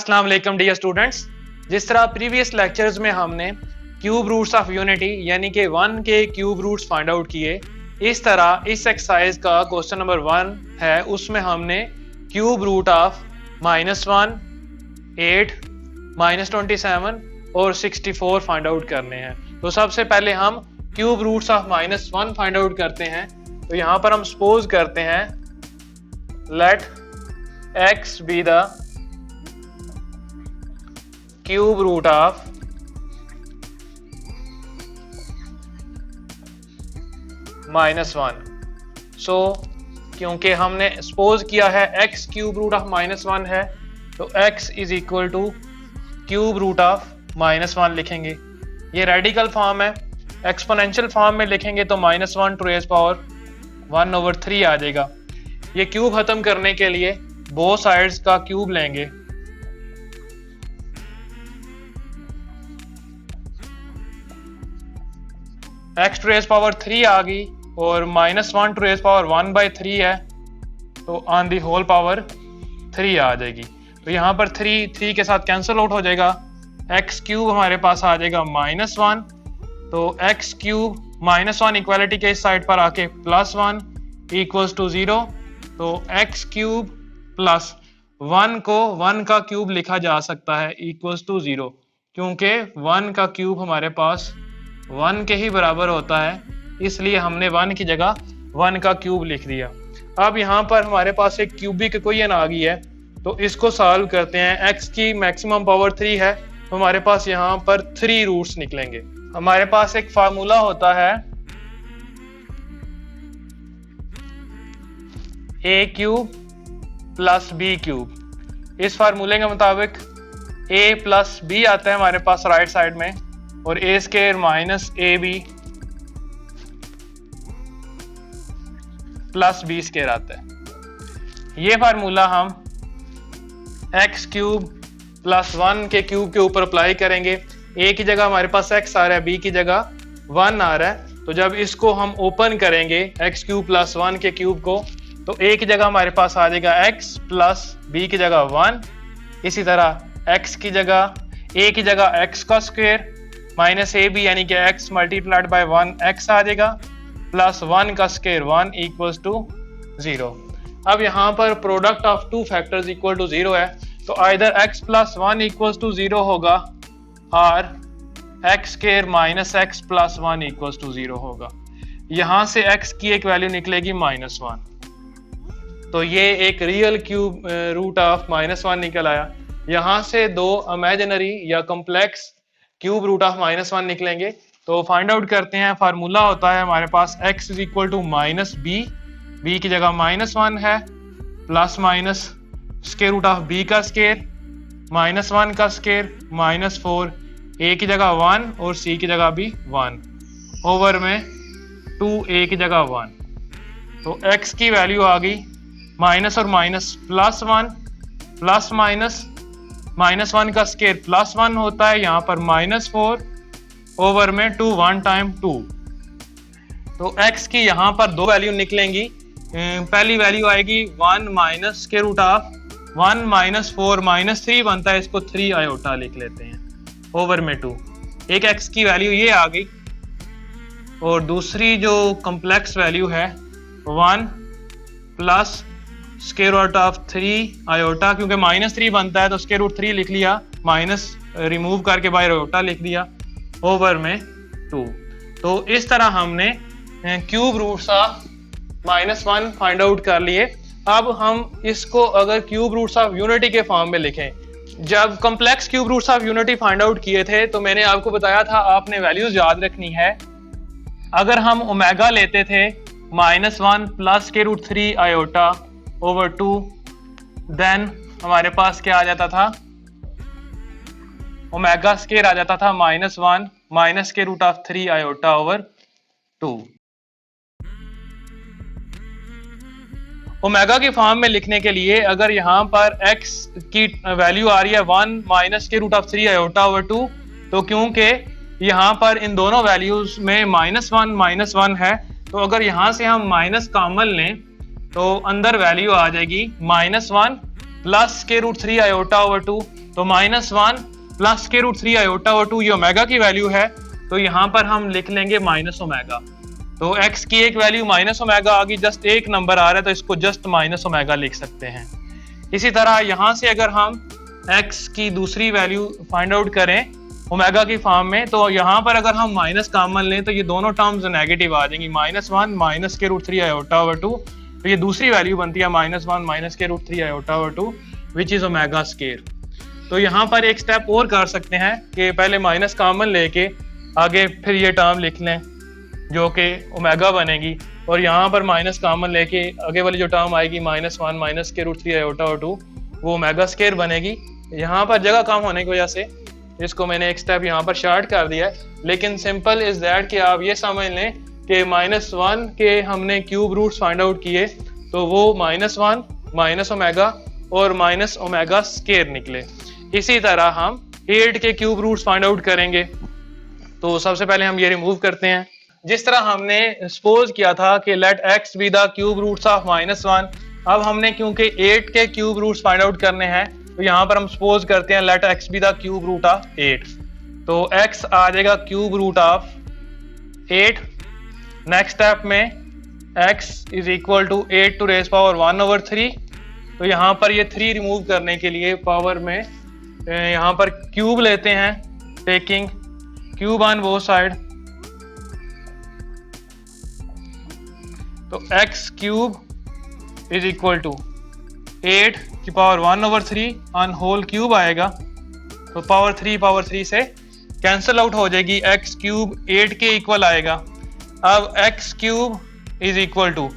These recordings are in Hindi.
अस्सलाम वालेकुम डियर स्टूडेंट्स। जिस तरह प्रीवियस लेक्चर्स में हमने क्यूब रूट्स ऑफ यूनिटी यानी कि 1 के क्यूब रूट्स फाइंड आउट किए, इस तरह इस एक्सरसाइज का क्वेश्चन नंबर 1 है, उसमें हमने क्यूब रूट ऑफ -1, 8, -27 और 64 फाइंड आउट करने हैं। तो सबसे पहले हम cube roots of -1 find out करते हैं। तो यहाँ पर हम सपोज करते हैं let x be the cube root of -1। So क्योंकि हमने सपोज किया है x क्यूब रूट ऑफ -1 है, तो x is equal to cube root of -1 लिखेंगे। ये रेडिकल फॉर्म है। एक्सपोनेंशियल फॉर्म में लिखेंगे तो -1 टू रेज़ पावर 1/3 आ जाएगा। ये क्यूब खत्म करने के लिए बोथ साइड्स का क्यूब लेंगे। x टू रेज़ पावर 3 आ गई और -1 टू रेज़ पावर 1/3 है, तो ऑन दी होल पावर 3 आ जाएगी। तो यहाँ पर 3 के साथ कैंसिल आउट हो जाएगा। x क्यूब हमारे पास आ जाएगा -1, तो x क्यूब -1 इक्वालिटी के इस साइड पर आके +1 इक्वल्स टू 0। तो x क्यूब प्लस 1 को 1 का क्यूब लिखा जा सकता है इक्वल्स टू 0, क्योंकि 1 का क्यूब हमारे पास 1 के ही बराबर होता है, इसलिए हमने 1 की जगह 1 का क्यूब लिख दिया। अब यहाँ पर हमारे पास एक क्यूबिक इक्वेशन आ गई है, तो इसको सॉल्व करते हैं। x की मैक्सिमम पावर 3 है, तो हमारे पास यहाँ पर 3 रूट्स निकलेंगे। हमारे पास एक फार्मूला होता है a cube plus b cube. इस फार्मूले के मुताबिक a प्लस b आता है हमारे पास राइट साइड में, और a square minus ab plus b square आता है। ये फार्मूला हम x क्यूब प्लस 1 के क्यूब के ऊपर अप्लाई करेंगे। a की जगह हमारे पास x आ रहा है, b की जगह 1 आ रहा है, तो जब इसको हम ओपन करेंगे x क्यूब प्लस 1 के क्यूब को, तो a की जगह हमारे पास आ जाएगा x प्लस b की जगह 1। इसी तरह x की जगह a की जगह x का स्क्वायर माइनस ab यानी कि x मल्टीप्लाइड बाय 1 x आ जाएगा, प्लस 1 का स्क्वायर 1 इक्वल्स टू 0। अब यहाँ पर product of two factors equal to 0 है, तो either x plus 1 equals to 0 होगा और x square minus x plus 1 equals to 0 होगा। यहाँ से x की एक वैल्यू निकलेगी -1, तो ये एक रियल क्यूब रूट ऑफ -1 निकल आया। यहाँ से दो इमेजिनरी या कॉम्प्लेक्स क्यूब रूट ऑफ -1 निकलेंगे। तो फाइंड आउट करते हैं। फार्मूला होता है हमारे पास x is equal to -b, b की जगह -1 है, plus minus square root of b का स्क्वायर -1 का स्क्वायर -4, a की जगह 1 और c की जगह भी 1 ओवर में 2a की जगह 1। तो x की वैल्यू आ गई माइनस और माइनस +1 प्लस माइनस -1 का स्क्वायर +1 होता है, यहाँ पर -4 ओवर में 2 1 टाइम 2। तो x की यहाँ पर दो वैल्यू निकलेंगी। पहली वैल्यू आएगी 1 minus square root of 1 minus 4 -3 बनता है, इसको 3 आयोटा लिख लेते हैं ओवर में 2। एक x की वैल्यू ये आ गई, और दूसरी जो कॉम्प्लेक्स वैल्यू है 1 plus square root of 3 iota, क्योंकि -3 बनता है तो स्क्वायर रूट 3 लिख लिया, माइनस रिमूव करके बाय आयोटा लिख दिया ओवर में 2। तो इस तरह हमने cube roots of -1 find out कर लिए। अब हम इसको अगर क्यूब रूट्स ऑफ यूनिटी के फॉर्म में लिखें, जब complex cube roots of unity find out किए थे तो मैंने आपको बताया था आपने वैल्यूज याद रखनी है। अगर हम ओमेगा लेते थे -1 plus square root 3 iota over 2, then हमारे पास क्या आ जाता था, ओमेगा स्क्वायर आ जाता था -1 minus square root of 3 iota over 2। Omega की फॉर्म में लिखने के लिए अगर यहाँ पर x की वैल्यू आ रही है 1 minus square root of 3 iota over 2, तो क्योंकि यहाँ पर इन दोनों वैल्यूज में -1 है, तो अगर यहाँ से हम माइनस कॉमन लें तो अंदर वैल्यू आ जाएगी -1 plus square root 3 iota over 2। तो -1 plus square root 3 iota over 2 ये ओमेगा की वैल्यू है, तो यहाँ पर हम लिख लेंगे माइनस ओमेगा। तो x की एक वैल्यू माइनस ओमेगा आ गई, जस्ट एक नंबर आ रहा है तो इसको जस्ट माइनस ओमेगा लिख सकते हैं। इसी तरह यहाँ से अगर हम x की दूसरी वैल्यू फाइंड आउट करें ओमेगा की फॉर्म में, तो यहाँ पर अगर हम माइनस कॉमन लें तो ये दोनों टर्म्स नेगेटिव आ जाएंगी, -1 minus square root 3 iota over 2, तो ये दूसरी वैल्यू बनती है -1 minus square root 3 iota over 2 which is omega square. तो यहाँ पर एक स्टेप और कर सकते हैं कि पहले माइनस कॉमन लेके आगे फिर ये टर्म लिख लें जो कि ओमेगा बनेगी, और यहाँ पर माइनस कॉमन लेके आगे वाली जो टर्म आएगी -1 minus square root 3 iota over 2 वो ओमेगा स्क्वायर बनेगी। यहाँ पर जगह कम होने की वजह से इसको मैंने एक स्टेप यहाँ पर शॉर्ट कर दिया है, लेकिन सिंपल इज दैट कि आप ये समझ लें कि -1 के हमने क्यूब रूट्स फाइंड आउट किए तो वो -1 माइनस ओमेगा और माइनस ओमेगा स्क्वायर निकले। इसी तरह हम 8 के क्यूब रूट्स फाइंड आउट करेंगे, तो सबसे पहले हम ये रिमूव करते हैं। जिस तरह हमने सपोज किया था कि let x be the cube roots of -1, अब हमने क्योंकि 8 के क्यूब रूट्स फाइंड आउट करने हैं तो यहाँ पर हम सपोज करते हैं let x be the cube root of 8, तो x आ जाएगा cube root of 8। Next step में x is equal to 8 to raise power 1/3, तो यहाँ पर ये 3 रिमूव करने के लिए पावर में यहाँ पर क्यूब लेते हैं, taking cube on both side, तो x cube is equal to 8 की पावर 1/3 ऑन होल क्यूब आएगा, तो पावर 3 से कैंसिल आउट हो जाएगी, x क्यूब 8 के इक्वल आएगा। अब x cube is equal to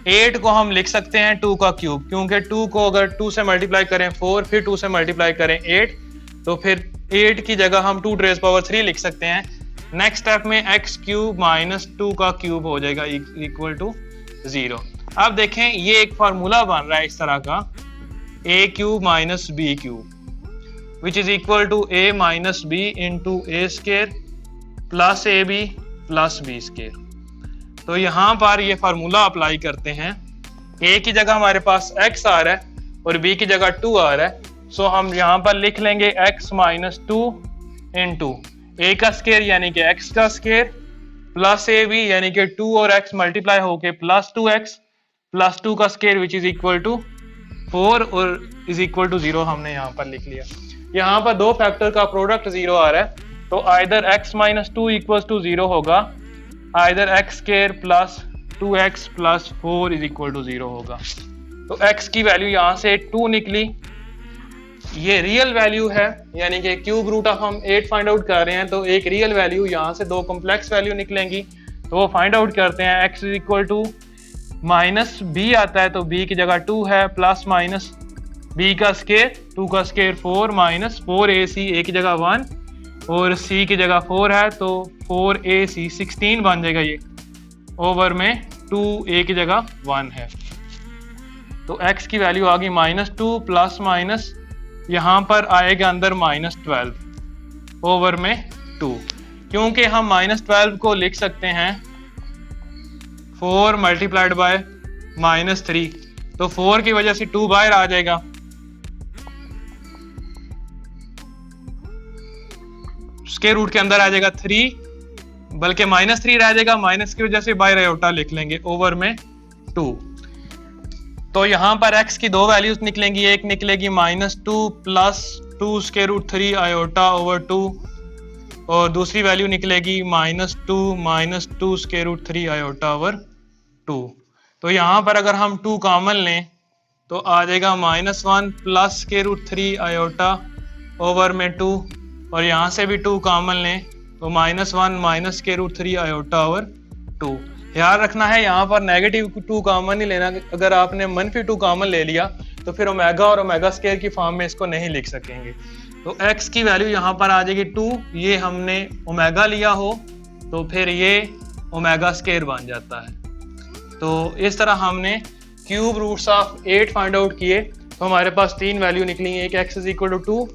8 को हम लिख सकते हैं 2 का क्यूब, क्योंकि 2 को अगर 2 से मल्टीप्लाई करें 4 फिर 2 से मल्टीप्लाई करें 8, तो फिर 8 की जगह हम 2 रेज़ पावर 3 लिख सकते हैं। नेक्स्ट स्टेप में x क्यूब माइनस 2 का क्यूब हो जाएगा इक्वल टू 0। अब देखें ये एक फार्मूला बन रहा है इस तरह का, a cube minus B cube which is equal to a minus B into A square plus A B plus B square. तो यहाँ पर ये फार्मूला अप्लाई करते हैं, a की जगह हमारे पास x आ रहा है और b की जगह 2 आ रहा है, सो हम यहाँ पर लिख लेंगे x माइनस 2 इंटू a का स्क्वायर यानी कि x का स्क्वायर प्लस ए बी यानी कि 2 और x मल्टीप्लाई होके प्लस 2x प्लस 2 का square which is equal to 4 और इज इक्वल टू 0 हमने यहाँ पर लिख लिया। यहाँ पर दो फैक्टर का प्रोडक्ट 0 आ रहा है, तो either x minus 2 equal to 0 होगा, either x square plus 2x plus 4 is equal to 0 होगा। तो x की वैल्यू यहाँ से 2 निकली, ये रियल वैल्यू है, यानी कि क्यूब रूट ऑफ हम 8 फाइंड आउट कर रहे हैं, तो एक रियल वैल्यू यहाँ से 2 कॉम्प्लेक्स वैल्यू निकलेंगी, तो वो फाइंड आउट करते हैं। x is equal to minus b आता है तो b की जगह 2 है, प्लस माइनस b का स्क्वायर 2 का स्क्वायर 4 माइनस 4ac a की जगह 1 और c की जगह 4 है तो 4ac 16 बन जाएगा ये, ओवर में 2a की जगह 1 है, तो x की वैल्यू आ गई -2 प्लस माइनस यहाँ पर आएगा अंदर -12 ओवर में 2, क्योंकि हम -12 को लिख सकते हैं 4 मल्टीप्लाइड बाय -3, तो 4 की वजह से 2 बाहर आ जाएगा, स्क्वायर रूट के अंदर आ जाएगा 3, बल्कि -3 रह जाएगा, माइनस की वजह से बाहर आयोटा लिख लेंगे ओवर में 2। तो यहाँ पर x की दो वैल्यूज निकलेंगी, एक निकलेगी -2 plus 2 square root 3 iota over 2 और दूसरी वैल्यू निकलेगी -2 स्क्वायर रूट 3 आयोटा ओवर 2। तो यहाँ पर अगर हम 2 कॉमन लें तो आ जाएगा -1 plus square root 3 iota over में 2 और यहाँ से भी 2 कॉमन लें तो -1 minus square root 3 iota over 2। याद रखना है यहाँ पर नेगेटिव 2 कॉमन नहीं लेना, अगर आपने मनफी 2 कॉमन ले लिया तो फिर ओमेगा और ओमेगा स्क्वायर की फॉर्म में इसको नहीं लिख सकेंगे। तो x की वैल्यू यहाँ पर आ जाएगी 2, ये हमने ओमेगा लिया हो तो फिर ये ओमेगा स्क्वायर बन जाता है। तो इस तरह हमने cube roots of 8 find out किए, तो हमारे पास 3 वैल्यू निकली, एक x इज इक्वल टू 2,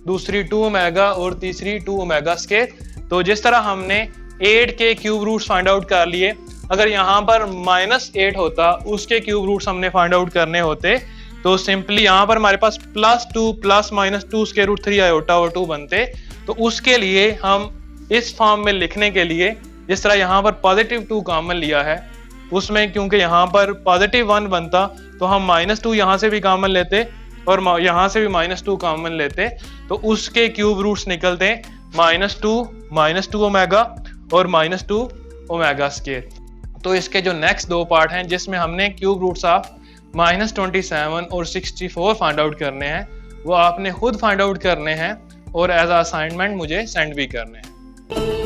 दूसरी 2 ओमेगा और तीसरी 2 ओमेगा स्क्वायर। तो जिस तरह हमने 8 के क्यूब रूट्स फाइंड आउट कर लिए, अगर यहाँ पर -8 होता उसके क्यूब रूट्स हमने फाइंड आउट करने होते तो सिंपली यहाँ पर हमारे पास +2 प्लस -2 स्क्वायर रूट 3 आयोटा और 2 बनते। तो उसके लिए हम इस फॉर्म में लिखने के लिए जिस तरह यहाँ पर +2 कॉमन लिया है, उसमें क्योंकि यहाँ पर +1 बनता तो हम -2 यहाँ से भी कॉमन लेते और यहाँ से भी -2 कॉमन लेते, तो उसके क्यूब रूट्स निकलते -2 ओमेगा और -2 ओमेगा स्क्वायर। तो इसके जो नेक्स्ट दो पार्ट हैं जिसमें हमने क्यूब रूट्स ऑफ -27 और 64 फाइंड आउट करने हैं, वो आपने खुद फाइंड आउट करने हैं और एज अ असाइनमेंट मुझे सेंड भी करने हैं।